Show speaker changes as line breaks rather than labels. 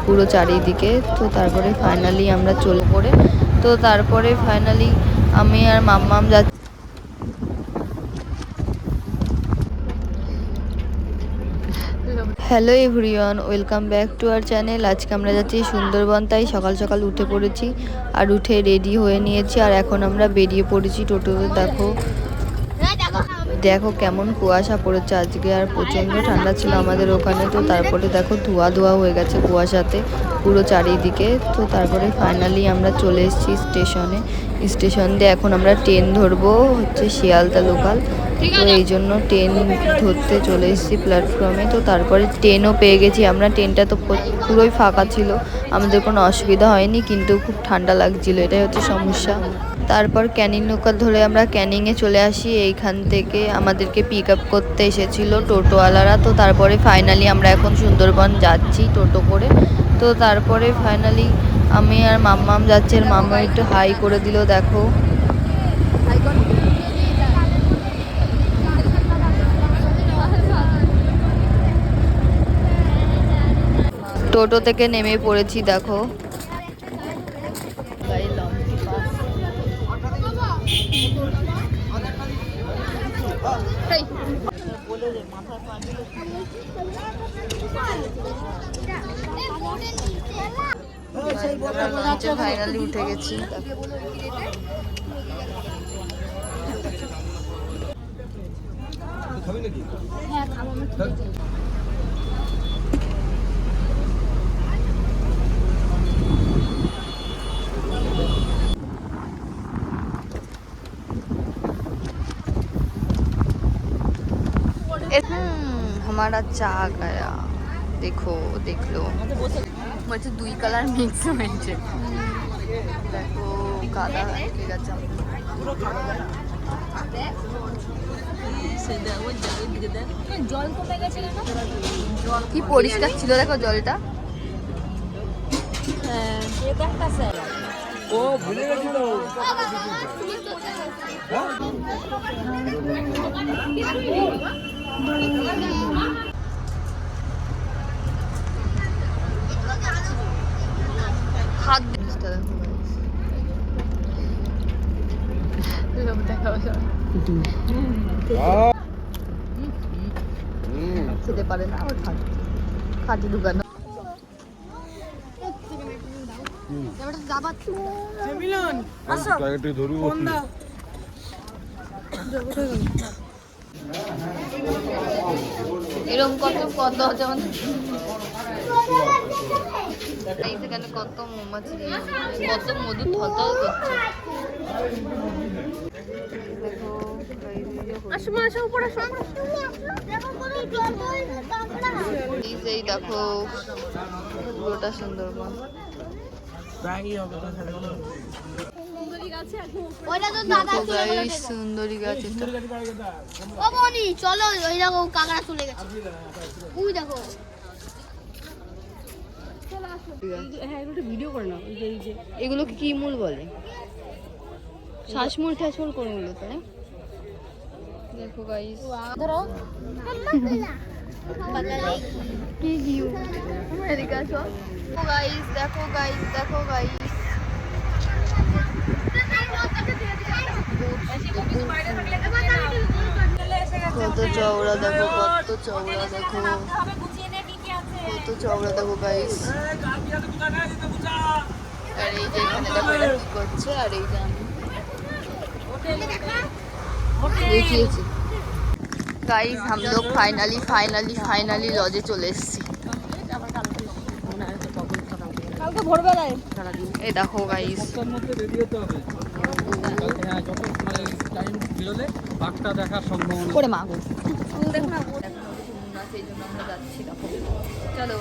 পুরো চারিদিকে। তো তারপরে ফাইনালি আমরা চলে পড়ে, তো তারপরে ফাইনালি আমি আর মাম্মাম যাচ্ছি। Hello everyone, welcome back to our channel. আজকে আমরা যাচ্ছি সুন্দরবন, তাই সকাল সকাল উঠে পড়েছি আর উঠে রেডি হয়ে নিয়েছি আর এখন আমরা বেরিয়ে পড়েছি টোটোতে। দেখো কেমন কুয়াশা পড়েছে আজকে, আর প্রচণ্ড ঠান্ডা ছিল আমাদের ওখানে। তো তারপরে দেখো ধোয়া ধোয়া হয়ে গেছে কুয়াশাতে পুরো চারিদিকে। তো তারপরে ফাইনালি আমরা চলে এসেছি স্টেশন দিয়ে। এখন আমরা ট্রেন ধরবো হচ্ছে শিয়ালদা লোকাল, তো এই জন্য ট্রেন ধরতে চলে এসেছি প্ল্যাটফর্মে। তো তারপরে ট্রেনও পেয়ে গেছি আমরা। ট্রেনটা তো পুরোই ফাঁকা ছিল, আমাদের কোনো অসুবিধা হয়নি, কিন্তু খুব ঠান্ডা লাগছিল, এটাই হচ্ছে সমস্যা। তারপর ক্যানিং লোকাল ধরে আমরা ক্যানিংয়ে চলে আসি। এইখান থেকে আমাদেরকে পিক আপ করতে এসেছিলো টোটোওয়ালারা। তো তারপরে ফাইনালি আমরা এখন সুন্দরবন যাচ্ছি টোটো করে। তো তারপরে ফাইনালি আমি আর মাম্মাম যাচ্ছি, আর মাম্মা একটু হাই করে দিল, দেখো। টোটো থেকে নেমে পড়েছি, দেখো। ফাইনালি উঠে গেছি। हमारा चा गया, देखो देख लो। বলছে 2 কালার মিক্স হয়েছে, দেখো কাদা হয়ে গেছে। জল কমে গেছে, কি পরিষ্কার ছিল দেখো জলটা। হ্যাঁ ও ভুলে গেছিল। হাত খেতে পারে না, আবার খাটি ঢুকানো। এরকম কত যেমন সেখানে কত মৌমাছি, কত মধু থতল করছে। এই দেখো পুরোটা সুন্দরবন। সুন্দরী গাছ, চলো ওই দেখো কাঁকড়া চলে গেছে, ওই দেখো। এগুলোকে কি মূল বলে? শ্বাসমূল ঠাসমূল কোন গুলো? তাই দেখো গাইস, ধরো কি ভিউ। এদিকে আসো গাইস, দেখো গাইস, দেখো গাইস, কত চওড়া দেখো, কত চওড়া দেখো, কত চওড়া দেখো গাইস। আর এই যে এখানে দেখো এটা কি করছে, আর এই যে আমি দেখিয়েছি गाइस। हम लोग फाइनली लॉजे चले एসেছি। কালকে ভোরবেলায় এই দেখো গাইস, বাঘটা দেখার সম্ভাবনা করে মা দেখো না, সেই জন্য আমরা যাচ্ছি। দেখো চলো।